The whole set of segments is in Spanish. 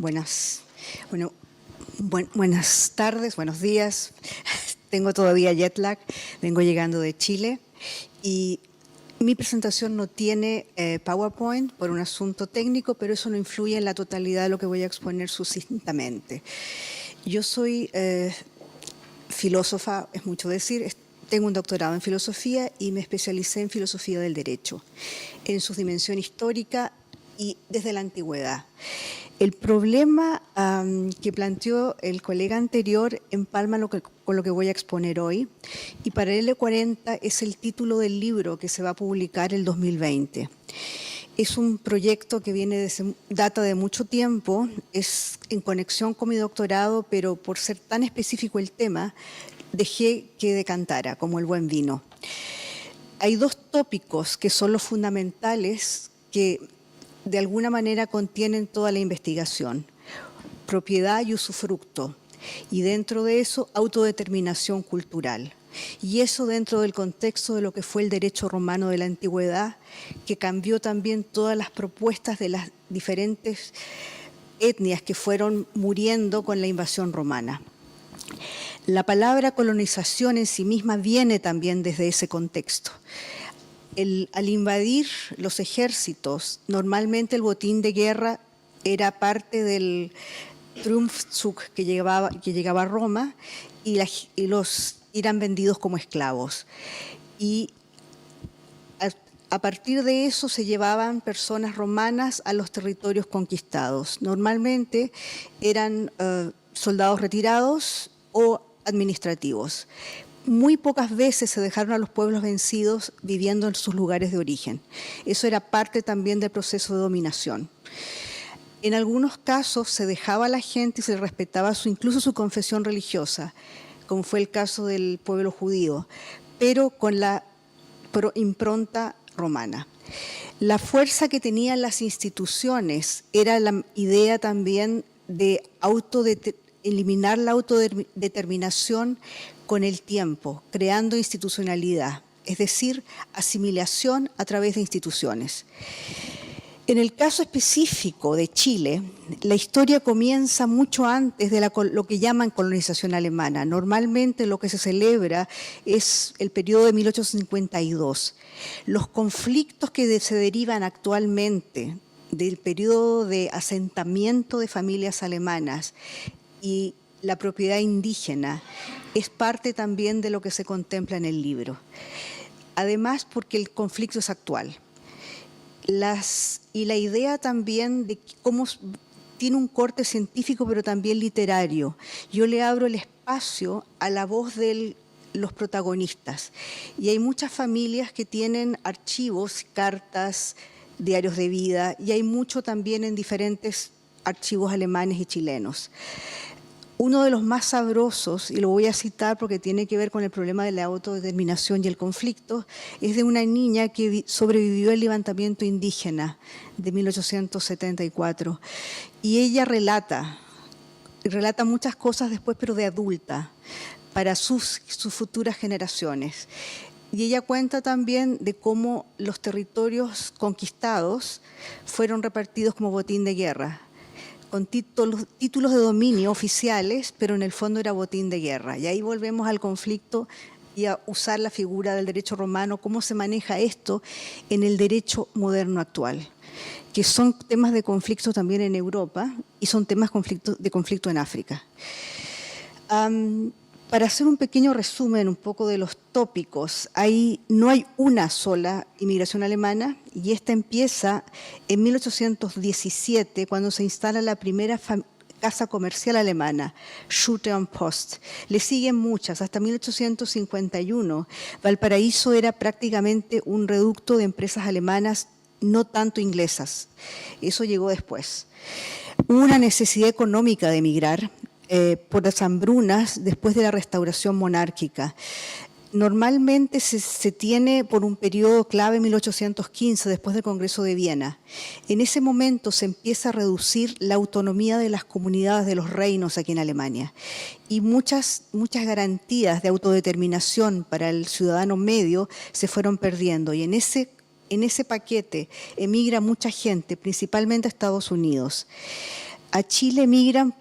Bueno, buenas tardes, buenos días. Tengo todavía jet lag, vengo llegando de Chile y mi presentación no tiene PowerPoint por un asunto técnico, pero eso no influye en la totalidad de lo que voy a exponer sucintamente. Yo soy filósofa, es mucho decir, tengo un doctorado en filosofía y me especialicé en filosofía del derecho, en su dimensión histórica y desde la antigüedad. El problema que planteó el colega anterior empalma con lo que voy a exponer hoy, y para el L40 es el título del libro que se va a publicar el 2020. Es un proyecto que data de mucho tiempo, es en conexión con mi doctorado, pero por ser tan específico el tema, dejé que decantara como el buen vino. Hay dos tópicos que son los fundamentales que de alguna manera contienen toda la investigación: propiedad y usufructo, y dentro de eso autodeterminación cultural. Y eso dentro del contexto de lo que fue el derecho romano de la antigüedad, que cambió también todas las propuestas de las diferentes etnias que fueron muriendo con la invasión romana. La palabra colonización en sí misma viene también desde ese contexto. Al invadir los ejércitos, normalmente el botín de guerra era parte del Triumphzug que llegaba a Roma y los eran vendidos como esclavos. Y a partir de eso se llevaban personas romanas a los territorios conquistados. Normalmente eran soldados retirados o administrativos. Muy pocas veces se dejaron a los pueblos vencidos viviendo en sus lugares de origen. Eso era parte también del proceso de dominación. En algunos casos se dejaba a la gente y se respetaba incluso su confesión religiosa, como fue el caso del pueblo judío, pero con la impronta romana. La fuerza que tenían las instituciones era la idea también de eliminar la autodeterminación con el tiempo, creando institucionalidad, es decir, asimilación a través de instituciones. En el caso específico de Chile, la historia comienza mucho antes de lo que llaman colonización alemana. Normalmente lo que se celebra es el periodo de 1852. Los conflictos que se derivan actualmente del periodo de asentamiento de familias alemanas y la propiedad indígena es parte también de lo que se contempla en el libro. Además, porque el conflicto es actual. Y la idea también de cómo tiene un corte científico, pero también literario. Yo le abro el espacio a la voz de los protagonistas. Y hay muchas familias que tienen archivos, cartas, diarios de vida, y hay mucho también en diferentes archivos alemanes y chilenos. Uno de los más sabrosos, y lo voy a citar porque tiene que ver con el problema de la autodeterminación y el conflicto, es de una niña que sobrevivió al levantamiento indígena de 1874. Y ella relata muchas cosas después, pero de adulta, para sus futuras generaciones. Y ella cuenta también de cómo los territorios conquistados fueron repartidos como botín de guerra, con títulos de dominio oficiales, pero en el fondo era botín de guerra. Y ahí volvemos al conflicto y a usar la figura del derecho romano, cómo se maneja esto en el derecho moderno actual, que son temas de conflicto también en Europa y son temas de conflicto en África. Para hacer un pequeño resumen un poco de los tópicos, no hay una sola inmigración alemana, y esta empieza en 1817, cuando se instala la primera casa comercial alemana, Schutte und Post. Le siguen muchas, hasta 1851. Valparaíso era prácticamente un reducto de empresas alemanas, no tanto inglesas. Eso llegó después. Hubo una necesidad económica de emigrar, por las hambrunas después de la restauración monárquica. Normalmente se tiene por un periodo clave 1815, después del Congreso de Viena. En ese momento se empieza a reducir la autonomía de las comunidades de los reinos aquí en Alemania, y muchas garantías de autodeterminación para el ciudadano medio se fueron perdiendo, y en ese paquete emigra mucha gente, principalmente a Estados Unidos. a Chile migran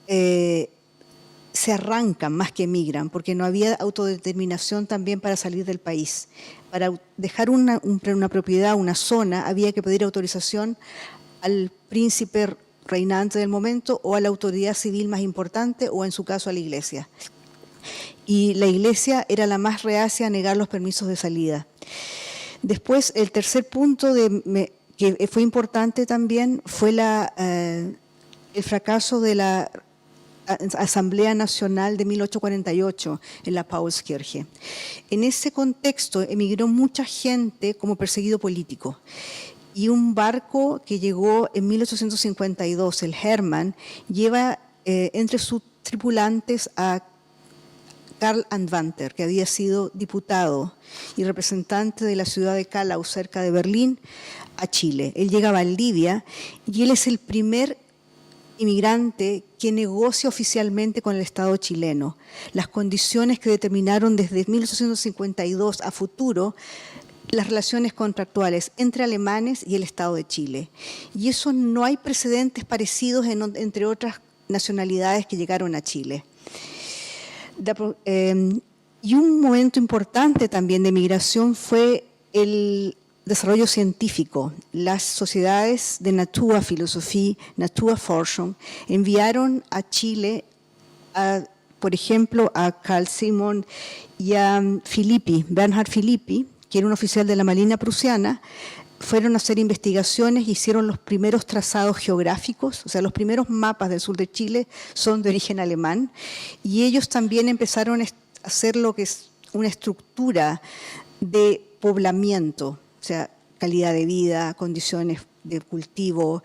se arrancan más que migran, porque no había autodeterminación también para salir del país. Para dejar una propiedad, una zona, había que pedir autorización al príncipe reinante del momento o a la autoridad civil más importante o en su caso a la iglesia. Y la iglesia era la más reacia a negar los permisos de salida. Después, el tercer punto que fue importante también fue el fracaso de la Asamblea Nacional de 1848 en la Paulskirche. En ese contexto emigró mucha gente como perseguido político. Y un barco que llegó en 1852, el Hermann, lleva entre sus tripulantes a Karl Anwanter, que había sido diputado y representante de la ciudad de Calau, cerca de Berlín, a Chile. Él llega a Valdivia y él es el primer inmigrante que negocia oficialmente con el Estado chileno. Las condiciones que determinaron desde 1852 a futuro las relaciones contractuales entre alemanes y el Estado de Chile. Y eso no hay precedentes parecidos entre otras nacionalidades que llegaron a Chile. Y un momento importante también de migración fue el desarrollo científico. Las sociedades de Naturphilosophie, Naturforschung, enviaron a Chile, por ejemplo, a Carl Simon y a Bernhard Philippi, que era un oficial de la Marina prusiana, fueron a hacer investigaciones y hicieron los primeros trazados geográficos, o sea, los primeros mapas del sur de Chile son de origen alemán, y ellos también empezaron a hacer lo que es una estructura de poblamiento, o sea, calidad de vida, condiciones de cultivo,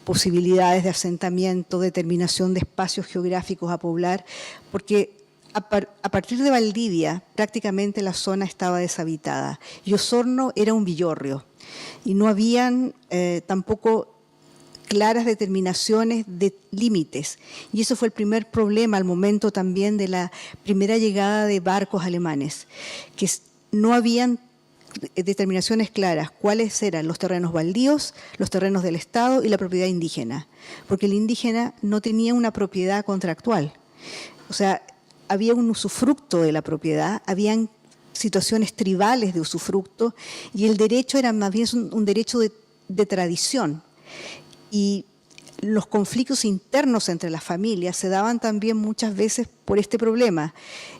posibilidades de asentamiento, determinación de espacios geográficos a poblar, porque a partir de Valdivia prácticamente la zona estaba deshabitada y Osorno era un villorrio y no habían tampoco claras determinaciones de límites. Y eso fue el primer problema al momento también de la primera llegada de barcos alemanes, que no habían determinaciones claras cuáles eran los terrenos baldíos, los terrenos del Estado y la propiedad indígena, porque el indígena no tenía una propiedad contractual. O sea, había un usufructo de la propiedad, habían situaciones tribales de usufructo y el derecho era más bien un derecho de tradición. Y los conflictos internos entre las familias se daban también muchas veces por este problema.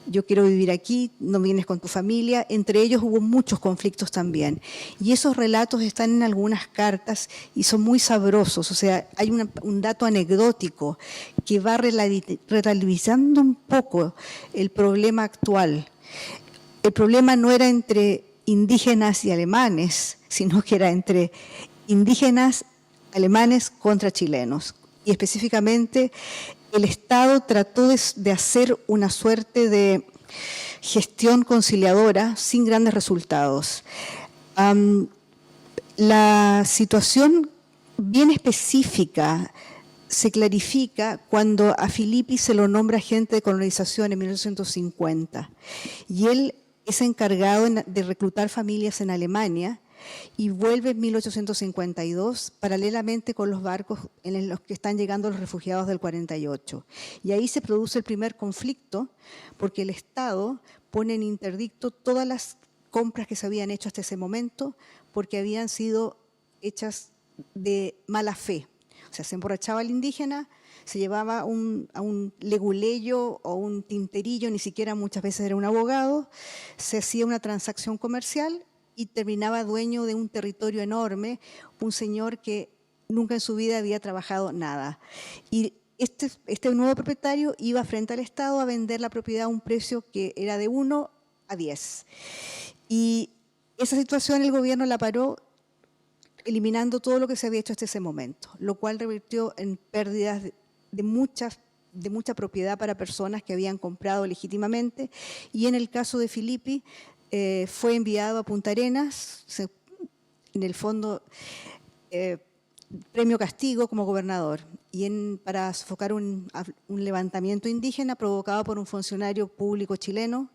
Yo quiero vivir aquí, no vienes con tu familia. Entre ellos hubo muchos conflictos también. Y esos relatos están en algunas cartas y son muy sabrosos. O sea, hay un dato anecdótico que va relativizando un poco el problema actual. El problema no era entre indígenas y alemanes, sino que era entre indígenas alemanes contra chilenos. Y específicamente el Estado trató de hacer una suerte de gestión conciliadora sin grandes resultados. La situación bien específica se clarifica cuando a Philippi se lo nombra agente de colonización en 1950. Y él es encargado de reclutar familias en Alemania y vuelve en 1852 paralelamente con los barcos en los que están llegando los refugiados del 48. Y ahí se produce el primer conflicto porque el Estado pone en interdicto todas las compras que se habían hecho hasta ese momento porque habían sido hechas de mala fe. O sea, se emborrachaba el indígena, se llevaba a un leguleyo o un tinterillo, ni siquiera muchas veces era un abogado, se hacía una transacción comercial y terminaba dueño de un territorio enorme, un señor que nunca en su vida había trabajado nada. Y este nuevo propietario iba frente al Estado a vender la propiedad a un precio que era de 1 a 10. Y esa situación el gobierno la paró eliminando todo lo que se había hecho hasta ese momento, lo cual revirtió en pérdidas de mucha propiedad para personas que habían comprado legítimamente. Y en el caso de Philippi, fue enviado a Punta Arenas, en el fondo premio castigo como gobernador, y para sofocar un levantamiento indígena provocado por un funcionario público chileno,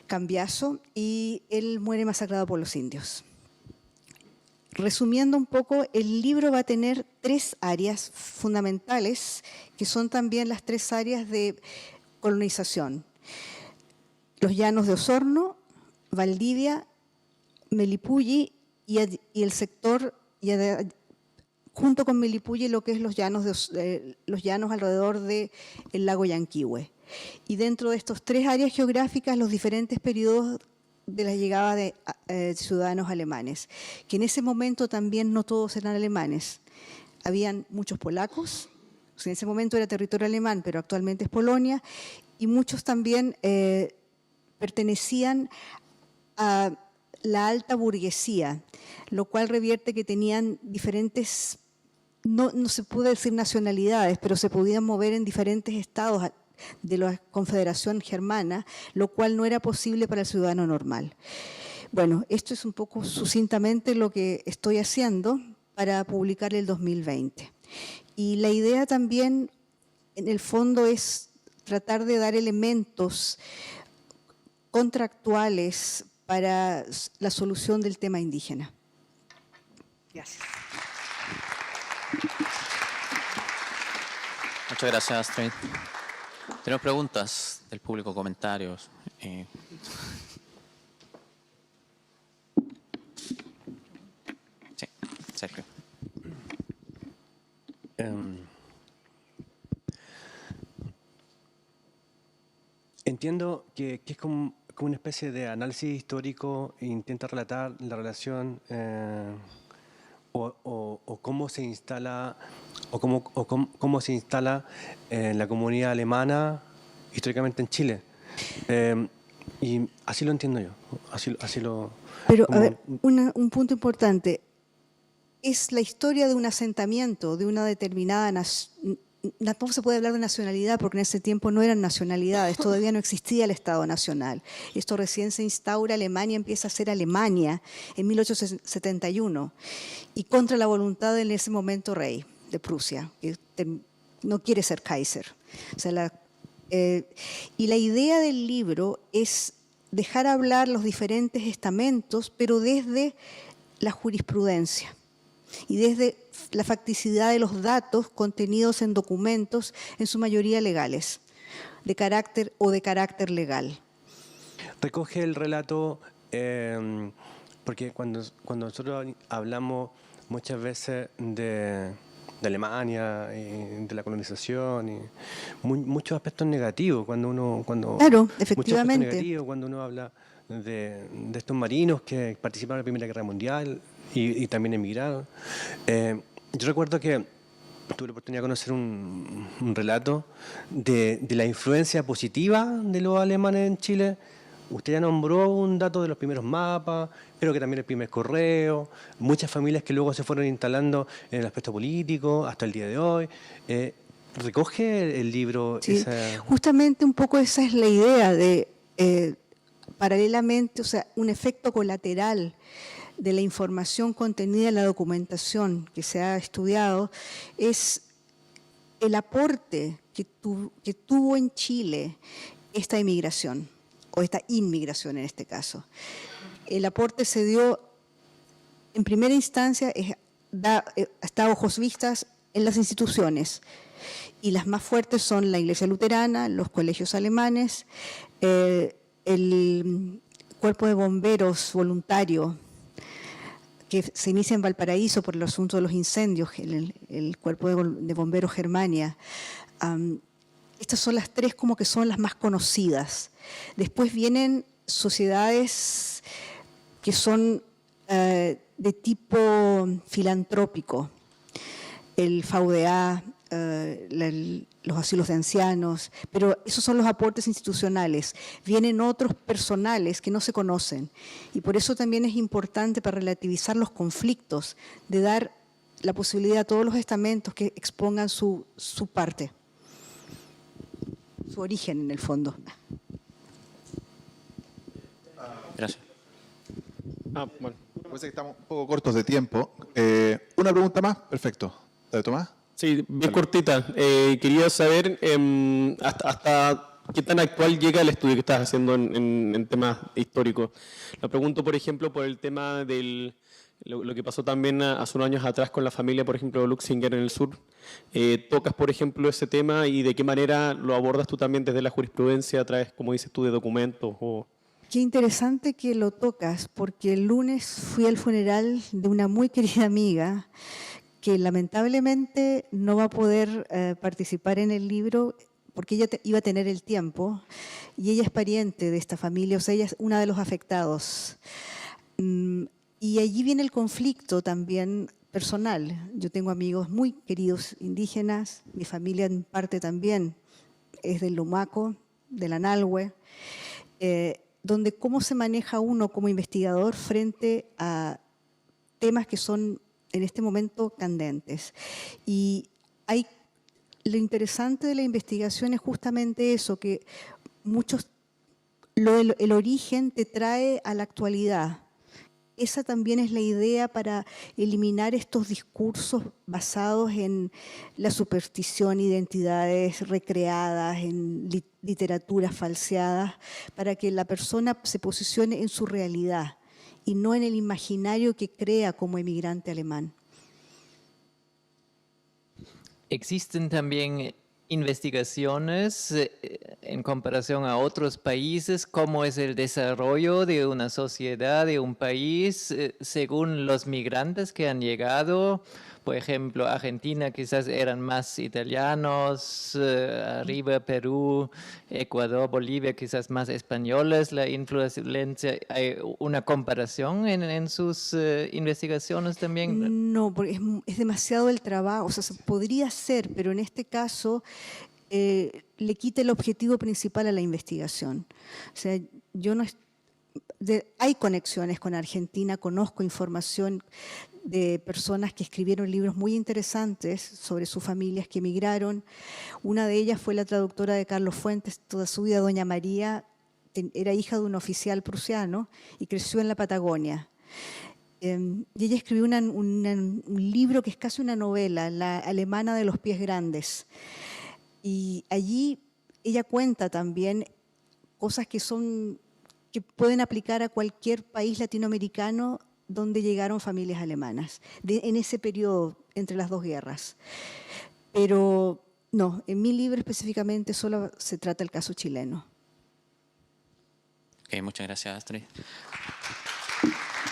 Cambiaso, y él muere masacrado por los indios. resumiendo un poco, el libro va a tener 3 áreas fundamentales, que son también las 3 áreas de colonización. Los llanos de Osorno, Valdivia, Melipulli y el sector, junto con Melipulli, lo que es los llanos alrededor del lago Yanquihue. Y dentro de estas 3 áreas geográficas, los diferentes periodos de la llegada de ciudadanos alemanes, que en ese momento también no todos eran alemanes. Habían muchos polacos, o sea, en ese momento era territorio alemán, pero actualmente es Polonia, y muchos también pertenecían a la alta burguesía, lo cual revierte que tenían diferentes, no se puede decir nacionalidades, pero se podían mover en diferentes estados de la Confederación Germana, lo cual no era posible para el ciudadano normal. Bueno, esto es un poco sucintamente lo que estoy haciendo para publicar el 2020. Y la idea también, en el fondo, es tratar de dar elementos contractuales para la solución del tema indígena. Gracias. Muchas gracias, Astrid. Tenemos preguntas del público, comentarios. Sí, Sergio. Entiendo que es como una especie de análisis histórico e intenta relatar la relación o cómo se instala cómo se instala la comunidad alemana históricamente en Chile. Y así lo entiendo yo. Así lo. Pero, a ver, un punto importante. Es la historia de un asentamiento, de una determinada nación. Tampoco se puede hablar de nacionalidad porque en ese tiempo no eran nacionalidades, todavía no existía el Estado Nacional. Esto recién se instaura, Alemania empieza a ser Alemania en 1871 y contra la voluntad del en ese momento rey de Prusia, que no quiere ser Kaiser. O sea, y la idea del libro es dejar hablar los diferentes estamentos, pero desde la jurisprudencia y desde la facticidad de los datos contenidos en documentos, en su mayoría legales, de carácter legal. Recoge el relato, porque cuando nosotros hablamos muchas veces de Alemania, y de la colonización, y muchos aspectos negativos, claro, efectivamente. Cuando uno habla de estos marinos que participaron en la Primera Guerra Mundial y también emigraron. Yo recuerdo que tuve la oportunidad de conocer un relato de la influencia positiva de los alemanes en Chile. Usted ya nombró un dato de los primeros mapas, pero que también el primer correo, muchas familias que luego se fueron instalando en el aspecto político hasta el día de hoy. ¿Recoge el libro? Sí, justamente un poco esa es la idea de, paralelamente, o sea, un efecto colateral de la información contenida en la documentación que se ha estudiado, es el aporte que tuvo en Chile esta inmigración, o esta inmigración en este caso. El aporte se dio, en primera instancia, está a ojos vistas en las instituciones, y las más fuertes son la Iglesia Luterana, los colegios alemanes, el cuerpo de bomberos voluntario, que se inicia en Valparaíso por el asunto de los incendios, el cuerpo de bomberos Germania. Estas son las 3 como que son las más conocidas. Después vienen sociedades que son de tipo filantrópico, el VDA, los asilos de ancianos, pero esos son los aportes institucionales. Vienen otros personales que no se conocen y por eso también es importante para relativizar los conflictos, de dar la posibilidad a todos los estamentos que expongan su parte, su origen en el fondo. Gracias. Bueno, parece que estamos un poco cortos de tiempo. ¿Una pregunta más? Perfecto. ¿Tomás? Sí, bien cortita. Quería saber hasta qué tan actual llega el estudio que estás haciendo en temas históricos. Lo pregunto, por ejemplo, por el tema del lo que pasó también hace unos años atrás con la familia, por ejemplo, Luxinger en el sur. ¿Tocas, por ejemplo, ese tema y de qué manera lo abordas tú también desde la jurisprudencia a través, como dices tú, de documentos? Qué interesante que lo tocas, porque el lunes fui al funeral de una muy querida amiga que lamentablemente no va a poder participar en el libro porque ella iba a tener el tiempo y ella es pariente de esta familia, o sea, ella es una de los afectados. Y allí viene el conflicto también personal. Yo tengo amigos muy queridos indígenas, mi familia en parte también es del Lumaco, del Analhue, donde cómo se maneja uno como investigador frente a temas que son en este momento candentes. Y lo interesante de la investigación es justamente eso, que el origen te trae a la actualidad. Esa también es la idea para eliminar estos discursos basados en la superstición, identidades recreadas, en literaturas falseadas, para que la persona se posicione en su realidad y no en el imaginario que crea como emigrante alemán. Existen también investigaciones en comparación a otros países, cómo es el desarrollo de una sociedad, de un país, según los migrantes que han llegado. Por ejemplo, Argentina quizás eran más italianos, arriba Perú, Ecuador, Bolivia quizás más españoles, la influencia, ¿hay una comparación en sus investigaciones también? No, porque es demasiado el trabajo, o sea, se podría hacer, pero en este caso le quita el objetivo principal a la investigación. O sea, hay conexiones con Argentina, conozco información de personas que escribieron libros muy interesantes sobre sus familias que emigraron. Una de ellas fue la traductora de Carlos Fuentes, toda su vida, doña María, era hija de un oficial prusiano y creció en la Patagonia. Y ella escribió un libro que es casi una novela, La alemana de los pies grandes. Y allí ella cuenta también cosas que pueden aplicar a cualquier país latinoamericano donde llegaron familias alemanas, en ese periodo entre las dos guerras. Pero no, en mi libro específicamente solo se trata el caso chileno. Ok, muchas gracias, Astrid.